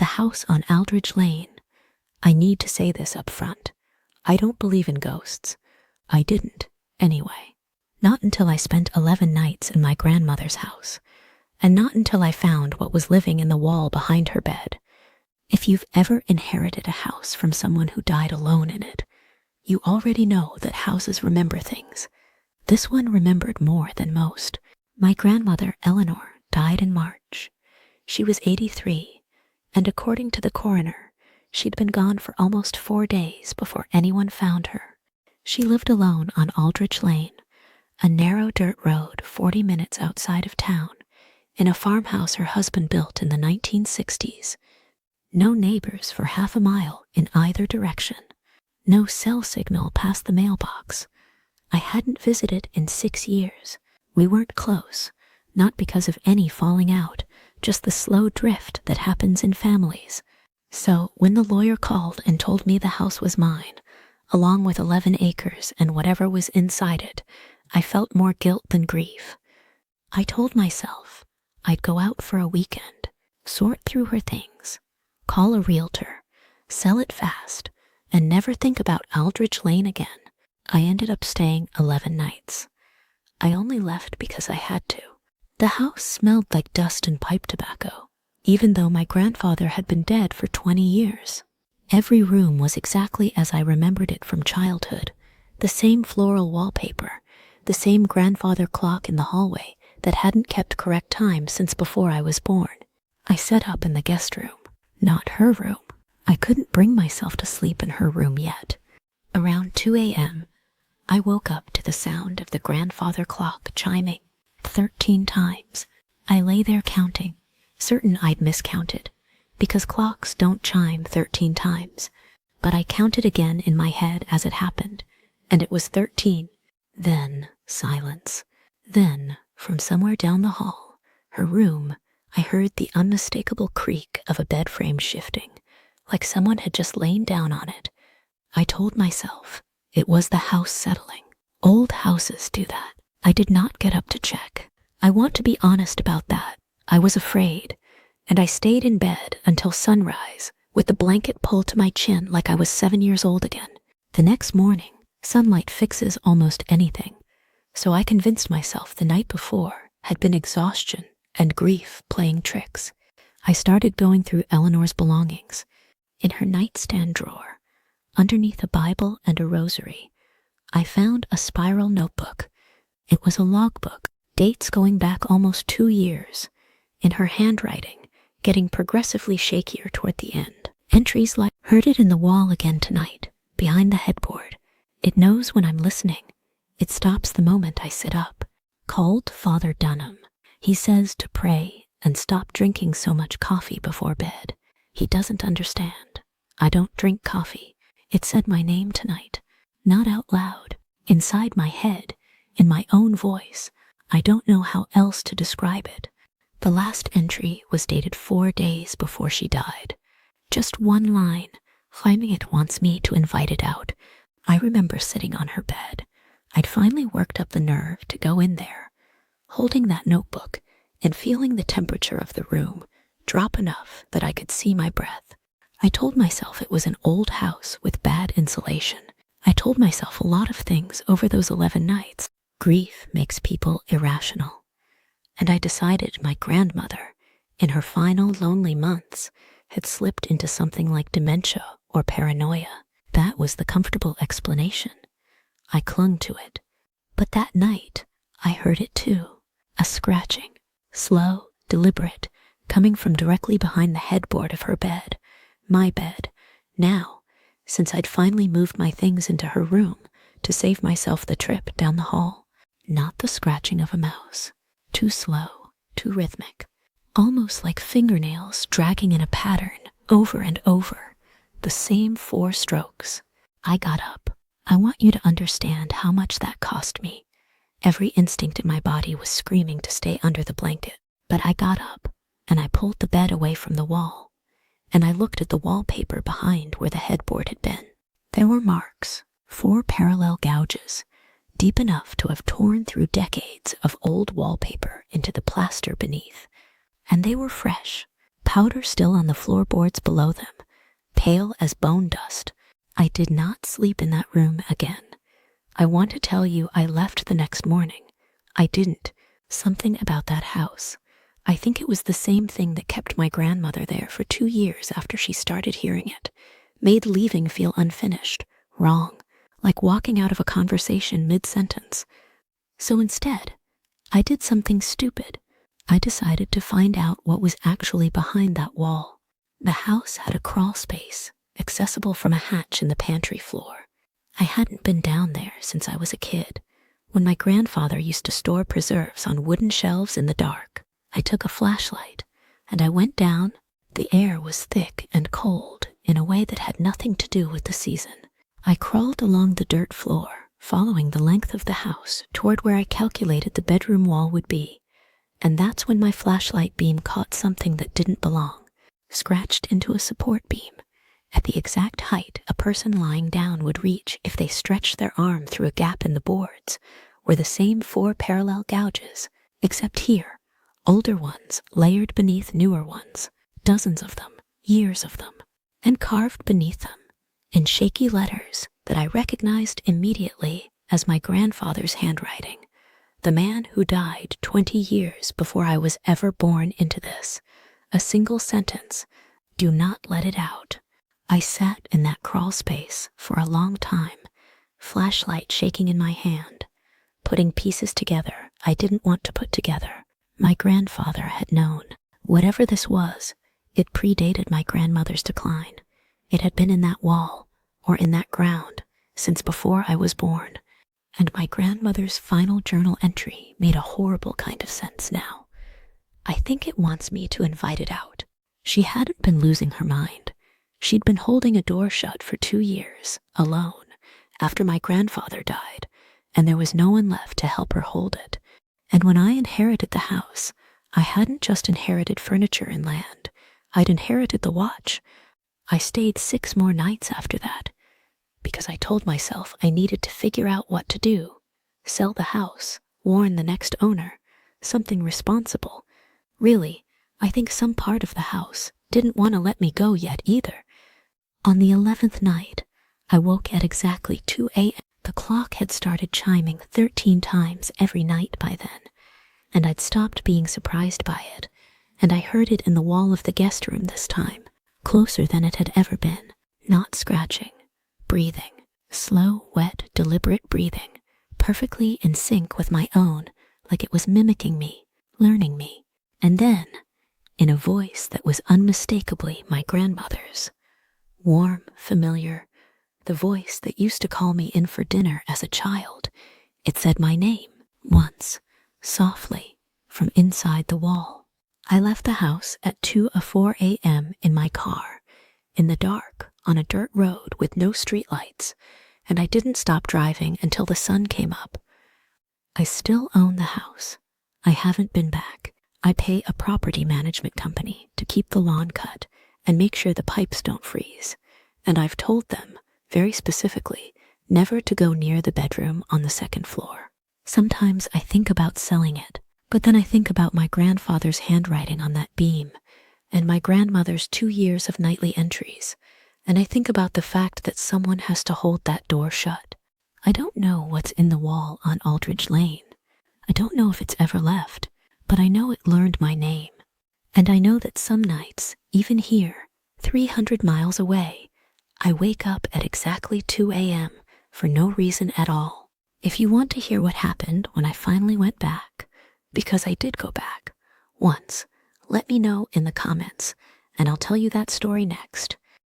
The house on Aldridge Lane. I need to say this up front. I don't believe in ghosts. I didn't, anyway. Not until I spent 11 nights in my grandmother's house, and not until I found what was living in the wall behind her bed. If you've ever inherited a house from someone who died alone in it, you already know that houses remember things. This one remembered more than most. My grandmother, Eleanor, died in March. She was 83, and according to the coroner, she'd been gone for almost 4 days before anyone found her. She lived alone on Aldridge Lane, a narrow dirt road 40 minutes outside of town, in a farmhouse her husband built in the 1960s. No neighbors for half a mile in either direction. No cell signal past the mailbox. I hadn't visited in 6 years. We weren't close, not because of any falling out, just the slow drift that happens in families. So when the lawyer called and told me the house was mine, along with 11 acres and whatever was inside it, I felt more guilt than grief. I told myself I'd go out for a weekend, sort through her things, call a realtor, sell it fast, and never think about Aldridge Lane again. I ended up staying 11 nights. I only left because I had to. The house smelled like dust and pipe tobacco, even though my grandfather had been dead for 20 years. Every room was exactly as I remembered it from childhood. The same floral wallpaper, the same grandfather clock in the hallway that hadn't kept correct time since before I was born. I set up in the guest room, not her room. I couldn't bring myself to sleep in her room yet. Around 2 a.m., I woke up to the sound of the grandfather clock chiming 13 times. I lay there counting, certain I'd miscounted, because clocks don't chime 13 times. But I counted again in my head as it happened, and it was 13. Then silence. Then, from somewhere down the hall, her room, I heard the unmistakable creak of a bed frame shifting, like someone had just lain down on it. I told myself it was the house settling. Old houses do that. I did not get up to check. I want to be honest about that. I was afraid, and I stayed in bed until sunrise, with the blanket pulled to my chin like I was 7 years old again. The next morning, sunlight fixes almost anything, so I convinced myself the night before had been exhaustion and grief playing tricks. I started going through Eleanor's belongings. In her nightstand drawer, underneath a Bible and a rosary, I found a spiral notebook. It was a logbook, dates going back almost 2 years. In her handwriting, getting progressively shakier toward the end. Entries like, "Heard it in the wall again tonight, behind the headboard. It knows when I'm listening. It stops the moment I sit up. Called Father Dunham. He says to pray and stop drinking so much coffee before bed. He doesn't understand. I don't drink coffee. It said my name tonight, not out loud, inside my head, in my own voice. I don't know how else to describe it." The last entry was dated 4 days before she died. Just one line, claiming it wants me to invite it out. I remember sitting on her bed. I'd finally worked up the nerve to go in there, holding that notebook and feeling the temperature of the room drop enough that I could see my breath. I told myself it was an old house with bad insulation. I told myself a lot of things over those 11 nights. Grief makes people irrational. And I decided my grandmother, in her final lonely months, had slipped into something like dementia or paranoia. That was the comfortable explanation. I clung to it. But that night, I heard it too. A scratching, slow, deliberate, coming from directly behind the headboard of her bed. My bed, now, since I'd finally moved my things into her room to save myself the trip down the hall. Not the scratching of a mouse. Too slow, too rhythmic. Almost like fingernails dragging in a pattern over and over. The same 4 strokes. I got up. I want you to understand how much that cost me. Every instinct in my body was screaming to stay under the blanket. But I got up, and I pulled the bed away from the wall, and I looked at the wallpaper behind where the headboard had been. There were marks, 4 parallel gouges, deep enough to have torn through decades of old wallpaper into the plaster beneath. And they were fresh, powder still on the floorboards below them, pale as bone dust. I did not sleep in that room again. I want to tell you I left the next morning. I didn't. Something about that house. I think it was the same thing that kept my grandmother there for 2 years after she started hearing it. Made leaving feel unfinished, wrong, like walking out of a conversation mid-sentence. So instead, I did something stupid. I decided to find out what was actually behind that wall. The house had a crawl space, accessible from a hatch in the pantry floor. I hadn't been down there since I was a kid, when my grandfather used to store preserves on wooden shelves in the dark. I took a flashlight, and I went down. The air was thick and cold in a way that had nothing to do with the season. I crawled along the dirt floor, following the length of the house toward where I calculated the bedroom wall would be. And that's when my flashlight beam caught something that didn't belong, scratched into a support beam, at the exact height a person lying down would reach if they stretched their arm through a gap in the boards, were the same 4 parallel gouges, except here, older ones layered beneath newer ones, dozens of them, years of them, and carved beneath them, in shaky letters that I recognized immediately as my grandfather's handwriting, the man who died 20 years before I was ever born into this. A single sentence, "Do not let it out." I sat in that crawl space for a long time, flashlight shaking in my hand, putting pieces together I didn't want to put together. My grandfather had known. Whatever this was, it predated my grandmother's decline. It had been in that wall, or in that ground, since before I was born. And my grandmother's final journal entry made a horrible kind of sense now. I think it wants me to invite it out. She hadn't been losing her mind. She'd been holding a door shut for 2 years, alone, after my grandfather died, and there was no one left to help her hold it. And when I inherited the house, I hadn't just inherited furniture and land. I'd inherited the watch. I stayed 6 more nights after that, because I told myself I needed to figure out what to do. Sell the house, warn the next owner, something responsible. Really, I think some part of the house didn't want to let me go yet either. On the 11th night, I woke at exactly 2 a.m. The clock had started chiming 13 times every night by then, and I'd stopped being surprised by it, and I heard it in the wall of the guest room this time, closer than it had ever been, not scratching, breathing, slow, wet, deliberate breathing, perfectly in sync with my own, like it was mimicking me, learning me. And then, in a voice that was unmistakably my grandmother's, warm, familiar, the voice that used to call me in for dinner as a child, it said my name, once, softly, from inside the wall. I left the house at 2:04 a.m. in my car, in the dark, on a dirt road with no streetlights, and I didn't stop driving until the sun came up. I still own the house. I haven't been back. I pay a property management company to keep the lawn cut and make sure the pipes don't freeze, and I've told them, very specifically, never to go near the bedroom on the 2nd floor. Sometimes I think about selling it, but then I think about my grandfather's handwriting on that beam, and my grandmother's 2 years of nightly entries, and I think about the fact that someone has to hold that door shut. I don't know what's in the wall on Aldridge Lane. I don't know if it's ever left, but I know it learned my name. And I know that some nights, even here, 300 miles away, I wake up at exactly 2 a.m. for no reason at all. If you want to hear what happened when I finally went back, because I did go back, once, let me know in the comments, and I'll tell you that story next.